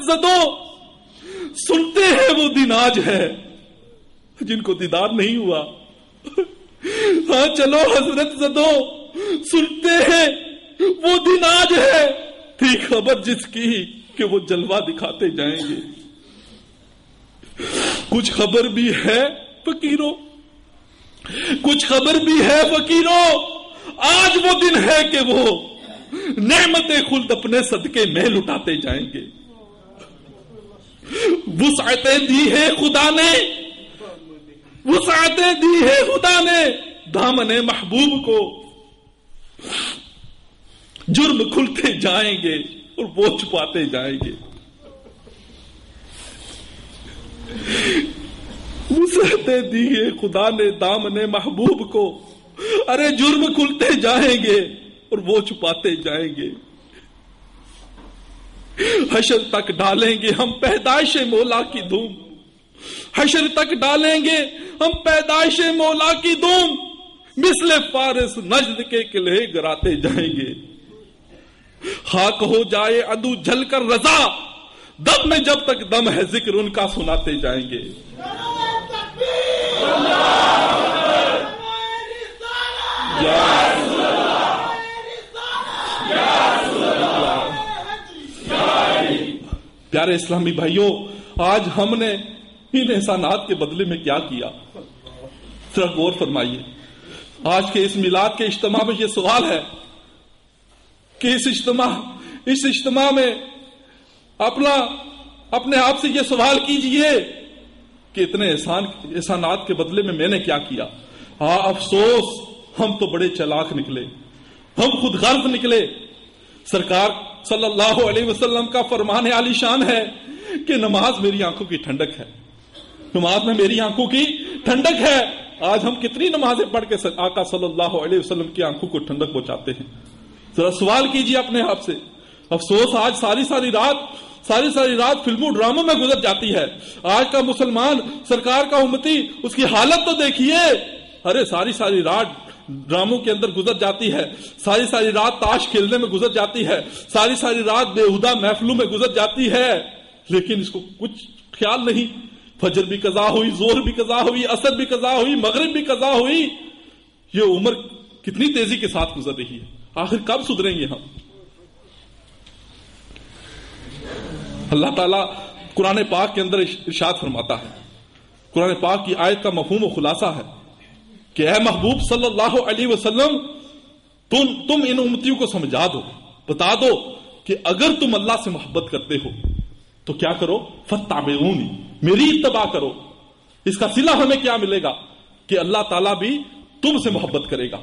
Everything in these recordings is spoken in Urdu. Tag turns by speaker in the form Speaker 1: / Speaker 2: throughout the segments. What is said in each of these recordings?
Speaker 1: زدو سنتے ہیں وہ دن آج ہے جن کو دیدار نہیں ہوا. ہاں چلو حضرت زدو سنتے ہیں وہ دن آج ہے تھی خبر جس کی کہ وہ جلوہ دکھاتے جائیں گے. کچھ خبر بھی ہے فقیروں، کچھ خبر بھی ہے فقیروں، آج وہ دن ہے کہ وہ نعمت خلد اپنے صدقے میں لٹاتے جائیں گے. وسعتیں دی ہے خدا نے، وسعتیں دی ہے خدا نے دامن محبوب کو. جرم کھلتے جائیں گے اور وہ چھپاتے جائیں گے. وسعتیں دی ہے خدا نے دامن محبوب کو، ارے جرم کھلتے جائیں گے اور وہ چھپاتے جائیں گے. حشر تک ڈالیں گے ہم پیدائش مولا کی دھوم، حشر تک ڈالیں گے ہم پیدائش مولا کی دھوم. مثل فارس نجد کے قلعے گراتے جائیں گے. خاک ہو جائے عدو جل کر رضا، دم میں جب تک دم ہے ذکر ان کا سناتے جائیں گے. پیارے اسلامی بھائیوں، آج ہم نے ان احسانات کے بدلے میں کیا کیا؟ ذرا غور فرمائیے. آج کے اس میلاد کے اجتماع میں یہ سوال ہے کہ اس اجتماع میں اپنے آپ سے یہ سوال کیجئے کہ اتنے احسانات کے بدلے میں میں نے کیا کیا؟ افسوس ہم تو بڑے چالاک نکلے، ہم خود غرض نکلے. سرکار صلی اللہ علیہ وسلم کا فرمان عالی شان ہے کہ نماز میری آنکھوں کی ٹھنڈک ہے، نماز میں میری آنکھوں کی ٹھنڈک ہے. آج ہم کتنی نمازیں پڑھ کے آقا صلی اللہ علیہ وسلم کی آنکھوں کو ٹھنڈک پہنچاتے ہیں؟ ذرا سوال کیجئے اپنے آپ سے. افسوس آج ساری رات فلموں ڈراموں میں گزر جاتی ہے. آج کا مسلمان، سرکار کا امتی، اس کی حالت تو دیکھیے. ارے ساری رات ڈراموں کے اندر گزر جاتی ہے، ساری رات تاش کھیلنے میں گزر جاتی ہے، ساری رات بےہودہ محفلوں میں گزر جاتی ہے، لیکن اس کو کچھ خیال نہیں. فجر بھی قضا ہوئی، زور بھی قضا ہوئی، عصر بھی قضا ہوئی، مغرب بھی قضا ہوئی. یہ عمر کتنی تیزی کے ساتھ گزر رہی ہے. آخر کب سدھریں گے ہم؟ اللہ تعالیٰ قرآن پاک کے اندر ارشاد فرماتا ہے، قرآن پاک کی آیت کا مفہوم و خلاصہ ہے کہ اے محبوب صلی اللہ علیہ وسلم، تم ان امتیوں کو سمجھا دو، بتا دو کہ اگر تم اللہ سے محبت کرتے ہو تو کیا کرو؟ فاتبعونی، میری اتباع کرو. اس کا صلہ ہمیں کیا ملے گا کہ اللہ تعالیٰ بھی تم سے محبت کرے گا.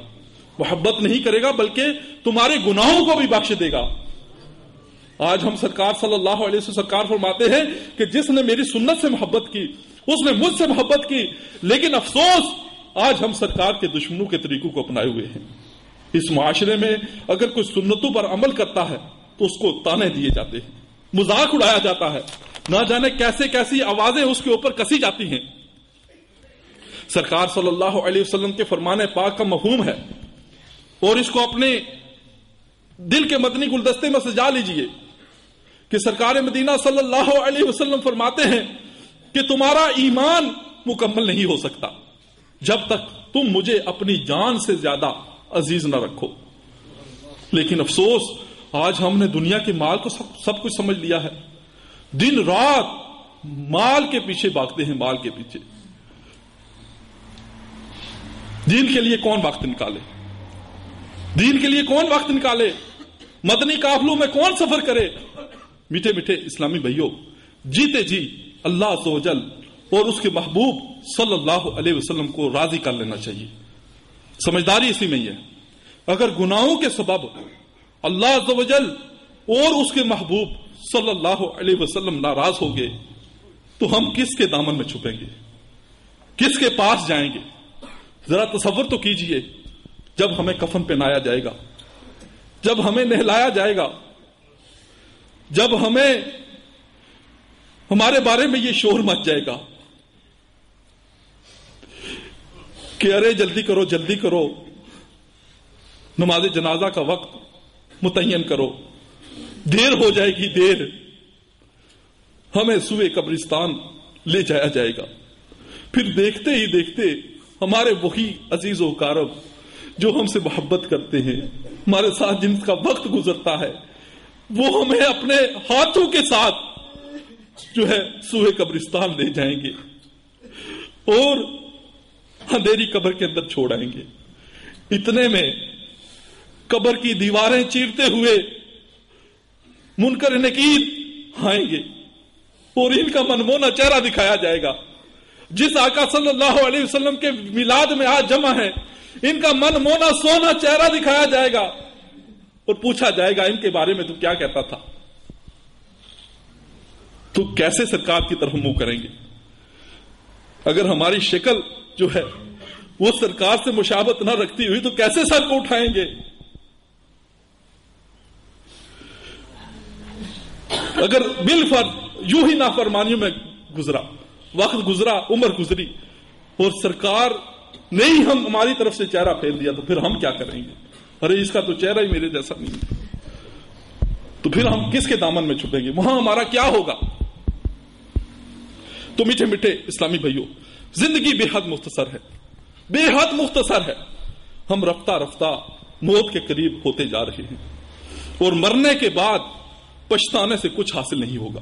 Speaker 1: محبت نہیں کرے گا بلکہ تمہارے گناہوں کو بھی بخش دے گا. آج ہم سرکار صلی اللہ علیہ وسلم سرکار فرماتے ہیں کہ جس نے میری سنت سے محبت کی اس نے مجھ سے محبت کی. لیکن افسوس آج ہم سرکار کے دشمنوں کے طریقوں کو اپنائے ہوئے ہیں. اس معاشرے میں اگر کوئی سنتوں پر عمل کرتا ہے تو اس کو تانے دیے جاتے ہیں، مذاق اڑایا جاتا ہے، نہ جانے کیسی آوازیں اس کے اوپر کسی جاتی ہیں. سرکار صلی اللہ علیہ وسلم کے فرمان پاک کا مفہوم ہے اور اس کو اپنے دل کے مدنی گلدستے میں سجا لیجئے کہ سرکار مدینہ صلی اللہ علیہ وسلم فرماتے ہیں کہ تمہارا ایمان مکمل نہیں ہو سکتا جب تک تم مجھے اپنی جان سے زیادہ عزیز نہ رکھو. لیکن افسوس آج ہم نے دنیا کے مال کو سب کچھ سمجھ لیا ہے. دن رات مال کے پیچھے بھاگتے ہیں، مال کے پیچھے. دین کے لیے کون وقت نکالے؟ دین کے لیے کون وقت نکالے؟ مدنی قافلوں میں کون سفر کرے؟ میٹھے میٹھے اسلامی بھائیوں، جیتے جی اللہ عز و جل اور اس کے محبوب صلی اللہ علیہ وسلم کو راضی کر لینا چاہیے. سمجھداری اسی میں ہی ہے. اگر گناہوں کے سبب اللہ عز و جل اور اس کے محبوب صلی اللہ علیہ وسلم ناراض ہو گئے تو ہم کس کے دامن میں چھپیں گے؟ کس کے پاس جائیں گے؟ ذرا تصور تو کیجئے جب ہمیں کفن پہنایا جائے گا، جب ہمیں نہلایا جائے گا، جب ہمارے بارے میں یہ شور مچ جائے گا کہ ارے جلدی کرو جلدی کرو، نماز جنازہ کا وقت متعین کرو، دیر ہو جائے گی دیر. ہمیں سوئے قبرستان لے جایا جائے گا. پھر دیکھتے ہی دیکھتے ہمارے وہی عزیز و اقارب جو ہم سے محبت کرتے ہیں، ہمارے ساتھ جن کا وقت گزرتا ہے، وہ ہمیں اپنے ہاتھوں کے ساتھ جو ہے سوئے قبرستان لے جائیں گے اور اندھیری قبر کے اندر چھوڑ آئیں گے. اتنے میں قبر کی دیواریں چیرتے ہوئے منکر نکیر آئیں گے اور ان کا منمونا چہرہ دکھایا جائے گا. جس آقا صلی اللہ علیہ وسلم کے میلاد میں آج جمع ہے، ان کا منمونا سونا چہرہ دکھایا جائے گا اور پوچھا جائے گا ان کے بارے میں تو کیا کہتا تھا. تو کیسے سرکار کی طرف منہ کریں گے؟ اگر ہماری شکل جو ہے وہ سرکار سے مشابہت نہ رکھتی ہوئی تو کیسے سر کو اٹھائیں گے؟ اگر بالفرض یوں ہی نافرمانیوں میں گزرا، وقت گزرا، عمر گزری اور سرکار نے ہی ہماری طرف سے چہرہ پھیر دیا تو پھر ہم کیا کریں گے؟ ارے اس کا تو چہرہ ہی میرے جیسا نہیں ہے. تو پھر ہم کس کے دامن میں چھپیں گے؟ وہاں ہمارا کیا ہوگا؟ تو میٹھے میٹھے اسلامی بھائیوں، زندگی بے حد مختصر ہے، بے حد مختصر ہے. ہم رفتہ رفتہ موت کے قریب ہوتے جا رہے ہیں اور مرنے کے بعد پچھتانے سے کچھ حاصل نہیں ہوگا.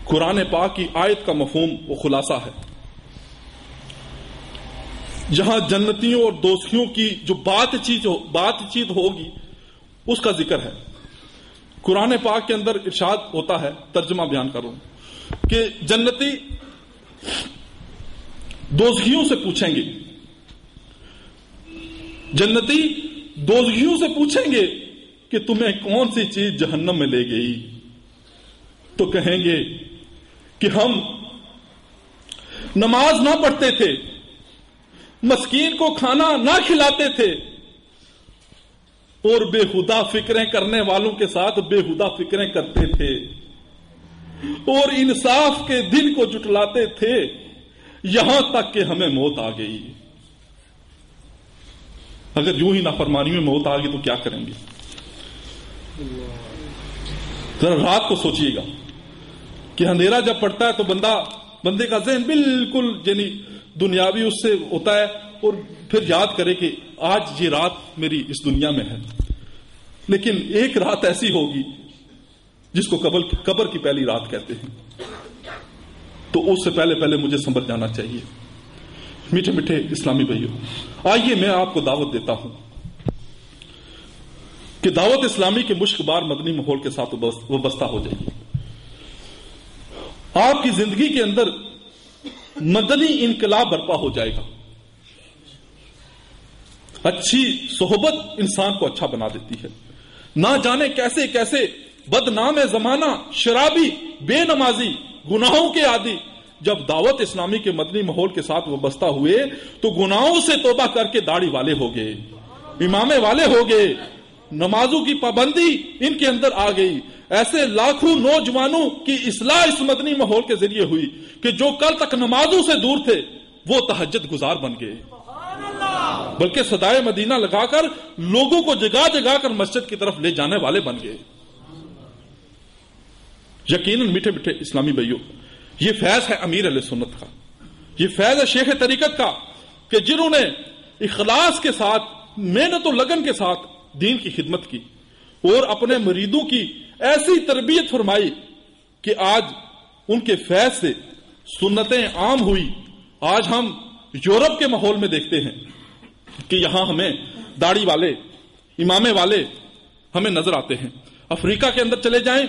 Speaker 1: قرآن پاک کی آیت کا مفہوم و خلاصہ ہے. جہاں جنتیوں اور دوستیوں کی جو بات چیت ہوگی اس کا ذکر ہے. قرآن پاک کے اندر ارشاد ہوتا ہے، ترجمہ بیان کروں کہ جنتی دوزخیوں سے پوچھیں گے، جنتی دوزخیوں سے پوچھیں گے کہ تمہیں کون سی چیز جہنم میں لے گئی؟ تو کہیں گے کہ ہم نماز نہ پڑھتے تھے، مسکین کو کھانا نہ کھلاتے تھے اور بےہودہ فکریں کرنے والوں کے ساتھ بےہودہ فکریں کرتے تھے اور انصاف کے دن کو جٹلاتے تھے، یہاں تک کہ ہمیں موت آ گئی. اگر یوں ہی نافرمانی میں موت آ گئی تو کیا کریں گے؟ ذرا رات کو سوچئے گا کہ اندھیرا جب پڑتا ہے تو بندے کا ذہن بالکل یعنی دنیاوی اس سے ہوتا ہے اور پھر یاد کرے کہ آج یہ رات میری اس دنیا میں ہے، لیکن ایک رات ایسی ہوگی جس کو قبر کی پہلی رات کہتے ہیں. تو اس سے پہلے مجھے سنبھل جانا چاہیے. میٹھے میٹھے اسلامی بھائیوں، آئیے میں آپ کو دعوت دیتا ہوں کہ دعوت اسلامی کے مشک بار مدنی ماحول کے ساتھ وابستہ ہو جائیے. آپ کی زندگی کے اندر مدنی انقلاب برپا ہو جائے گا. اچھی صحبت انسان کو اچھا بنا دیتی ہے. نہ جانے کیسے کیسے بدنام زمانہ، شرابی، بے نمازی، گناہوں کے عادی جب دعوت اسلامی کے مدنی ماحول کے ساتھ وابستہ ہوئے تو گناہوں سے توبہ کر کے داڑھی والے ہو گئے، امامے والے ہو گئے، نمازوں کی پابندی ان کے اندر آ گئی. ایسے لاکھوں نوجوانوں کی اصلاح اس مدنی ماحول کے ذریعے ہوئی کہ جو کل تک نمازوں سے دور تھے وہ تہجد گزار بن گئے، بلکہ صدائے مدینہ لگا کر لوگوں کو جگا جگا کر مسجد کی طرف لے جانے والے بن گئے. یقیناً میٹھے میٹھے اسلامی بھائیوں، یہ فیض ہے امیر علیہ سنت کا، یہ فیض ہے شیخ طریقت کا کہ جنہوں نے اخلاص کے ساتھ، محنت و لگن کے ساتھ دین کی خدمت کی اور اپنے مریدوں کی ایسی تربیت فرمائی کہ آج ان کے فیض سے سنتیں عام ہوئی. آج ہم یورپ کے ماحول میں دیکھتے ہیں کہ یہاں ہمیں داڑھی والے، امامے والے ہمیں نظر آتے ہیں. افریقہ کے اندر چلے جائیں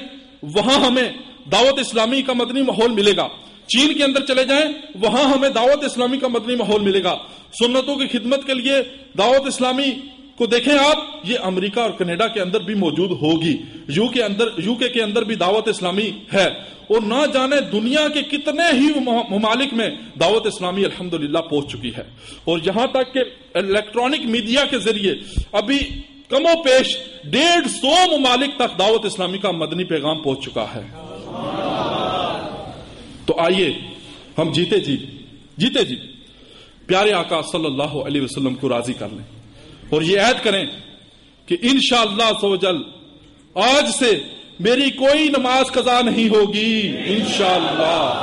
Speaker 1: وہاں ہمیں دعوت اسلامی کا مدنی ماحول ملے گا. چین کے اندر چلے جائیں وہاں ہمیں دعوت اسلامی کا مدنی ماحول ملے گا. سنتوں کی خدمت کے لیے دعوت اسلامی کو دیکھیں آپ، یہ امریکہ اور کینیڈا کے اندر بھی موجود ہوگی، یو کے کے اندر بھی دعوت اسلامی ہے، اور نہ جانے دنیا کے کتنے ہی ممالک میں دعوت اسلامی الحمدللہ پہنچ چکی ہے. اور یہاں تک کہ الیکٹرانک میڈیا کے ذریعے ابھی کم و پیش 150 ممالک تک دعوت اسلامی کا مدنی پیغام پہنچ چکا ہے. تو آئیے ہم جیتے جی پیارے آقا صلی اللہ علیہ وسلم کو راضی کر لیں اور یہ عہد کریں کہ انشاءاللہ عز و جل آج سے میری کوئی نماز قضا نہیں ہوگی انشاءاللہ،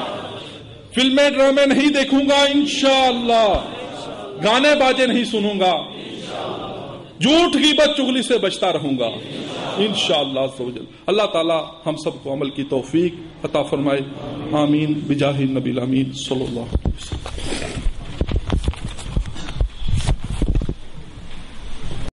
Speaker 1: فلمیں ڈرامے نہیں دیکھوں گا انشاءاللہ، گانے باجے نہیں سنوں گا، جھوٹ غیبت چغلی سے بچتا رہوں گا انشاءاللہ عز و جل۔ اللہ تعالی ہم سب کو عمل کی توفیق عطا فرمائے، آمین بجاہ النبی الامین صلی اللہ علیہ وسلم۔